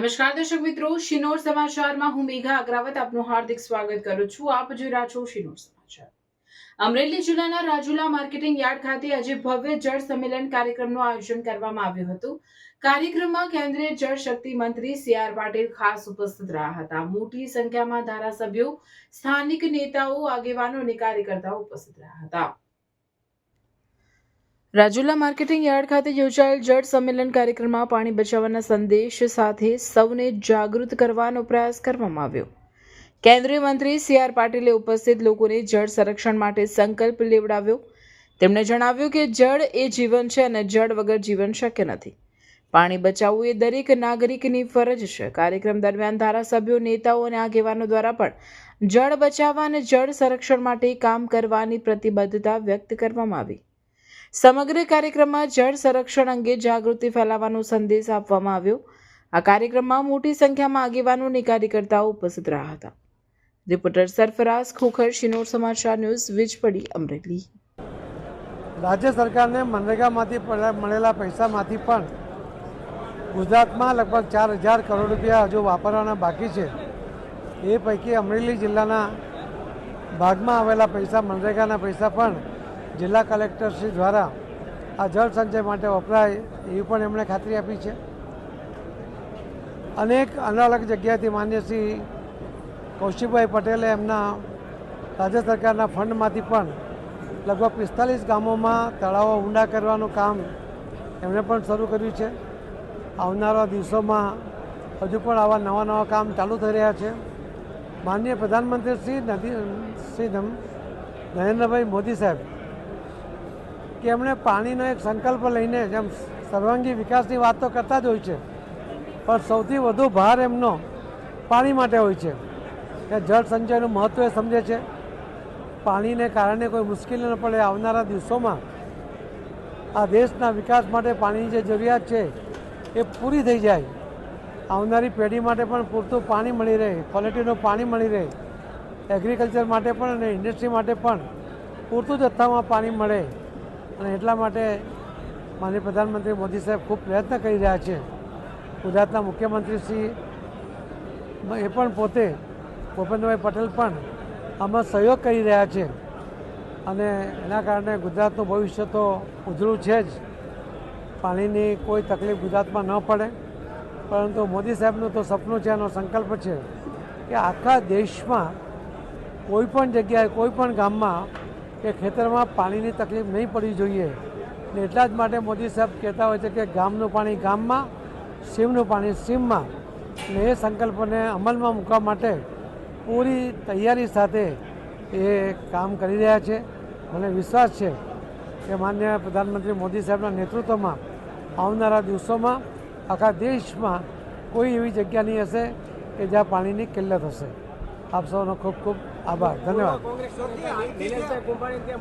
નમસ્કાર દર્શક મિત્રો, શિનોર સમાચારમાં હું મેઘા અગ્રાવત આપનું હાર્દિક સ્વાગત કરું છું. આપ જોઈ રહ્યા છો શિનોર સમાચાર. અમરેલી જિલ્લાના રાજુલા માર્કેટિંગ યાર્ડ ખાતે આજે ભવ્ય જળ સંમેલન કાર્યક્રમનું આયોજન કરવામાં આવ્યું હતું. કાર્યક્રમમાં કેન્દ્રીય જળ શક્તિ મંત્રી સી.આર. પાટીલ ખાસ ઉપસ્થિત રહ્યા હતા. મોટી સંખ્યામાં ધારાસભ્યો, સ્થાનિક નેતાઓ, આગેવાનો અને કાર્યકર્તાઓ ઉપસ્થિત રહ્યા હતા. રાજુલા માર્કેટિંગ યાર્ડ ખાતે યોજાયેલ જળ સંમેલન કાર્યક્રમમાં પાણી બચાવવાના સંદેશ સાથે સૌને જાગૃત કરવાનો પ્રયાસ કરવામાં આવ્યો. કેન્દ્રીય મંત્રી સી.આર. પાટીલે ઉપસ્થિત લોકોને જળ સંરક્ષણ માટે સંકલ્પ લેવડાવ્યો. તેમણે જણાવ્યું કે જળ એ જીવન છે અને જળ વગર જીવન શક્ય નથી. પાણી બચાવવું એ દરેક નાગરિકની ફરજ છે. કાર્યક્રમ દરમિયાન ધારાસભ્યો, નેતાઓ અને આગેવાનો દ્વારા પણ જળ બચાવવા અને જળ સંરક્ષણ માટે કામ કરવાની પ્રતિબદ્ધતા વ્યક્ત કરવામાં આવી. સમગ્ર કાર્યક્રમમાં જળ સંરક્ષણ અંગે જાગૃતિ ફેલાવવાનો સંદેશ આપવામાં આવ્યો. આ કાર્યક્રમમાં મોટી સંખ્યામાં આગેવાનો અને કાર્યકર્તાઓ ઉપસ્થિત રહ્યા હતા. રિપોર્ટર સરફરાઝ ખોખર, શિનોર સમાચાર ન્યૂઝ, વીજપડી, અમરેલી. રાજ્ય સરકારને મનરેગામાંથી મળેલા પૈસામાંથી પણ ગુજરાતમાં લગભગ 4,000 કરોડ રૂપિયા હજુ વાપરવાના બાકી છે. એ પૈકી અમરેલી જિલ્લાના ભાગમાં આવેલા પૈસા, મનરેગાના પૈસા પણ જિલ્લા કલેક્ટરશ્રી દ્વારા આ જળ સંચય માટે વપરાય એવી પણ એમણે ખાતરી આપી છે. અનેક અલગ જગ્યાએથી માન્ય શ્રી કૌશિકભાઈ પટેલે એમના રાજ્ય સરકારના ફંડમાંથી પણ લગભગ 45 ગામોમાં તળાવો ઊંડા કરવાનું કામ એમણે પણ શરૂ કર્યું છે. આવનારા દિવસોમાં હજુ પણ આવા નવા કામ ચાલુ થઈ રહ્યા છે. માનનીય પ્રધાનમંત્રી શ્રી નરેન્દ્રભાઈ મોદી સાહેબ કે એમણે પાણીનો એક સંકલ્પ લઈને જેમ સર્વાંગી વિકાસની વાત તો કરતા જ હોય છે, પણ સૌથી વધુ ભાર એમનો પાણી માટે હોય છે કે જળ સંચયનું મહત્ત્વ એ સમજે છે. પાણીને કારણે કોઈ મુશ્કેલી ન પડે. આવનારા દિવસોમાં આ દેશના વિકાસ માટે પાણીની જે જરૂરિયાત છે એ પૂરી થઈ જાય. આવનારી પેઢી માટે પણ પૂરતું પાણી મળી રહે, ક્વોલિટીનું પાણી મળી રહે, એગ્રીકલ્ચર માટે પણ અને ઇન્ડસ્ટ્રી માટે પણ પૂરતું જથ્થામાં પાણી મળે. અને એટલા માટે માનનીય પ્રધાનમંત્રી મોદી સાહેબ ખૂબ પ્રયત્ન કરી રહ્યા છે. ગુજરાતના મુખ્યમંત્રી શ્રી એ પણ પોતે ભૂપેન્દ્રભાઈ પટેલ પણ આમાં સહયોગ કરી રહ્યા છે અને એના કારણે ગુજરાતનું ભવિષ્ય તો ઉજળું છે જ. પાણીની કોઈ તકલીફ ગુજરાતમાં ન પડે. પરંતુ મોદી સાહેબનું તો સપનું છે, એનો સંકલ્પ છે કે આખા દેશમાં કોઈ પણ જગ્યાએ, કોઈ પણ ગામમાં કે ખેતરમાં પાણીની તકલીફ નહીં પડવી જોઈએ. ને એટલા જ માટે મોદી સાહેબ કહેતા હોય છે કે ગામનું પાણી ગામમાં, સીમનું પાણી સીમમાં. ને એ સંકલ્પને અમલમાં મૂકવા માટે પૂરી તૈયારી સાથે એ કામ કરી રહ્યા છે. મને વિશ્વાસ છે કે માનનીય પ્રધાનમંત્રી મોદી સાહેબના નેતૃત્વમાં આવનારા દિવસોમાં આખા દેશમાં કોઈ એવી જગ્યા નહીં હશે કે જ્યાં પાણીની કિલ્લત હશે. આપ સૌનો ખૂબ ખૂબ આભાર. ધન્યવાદ.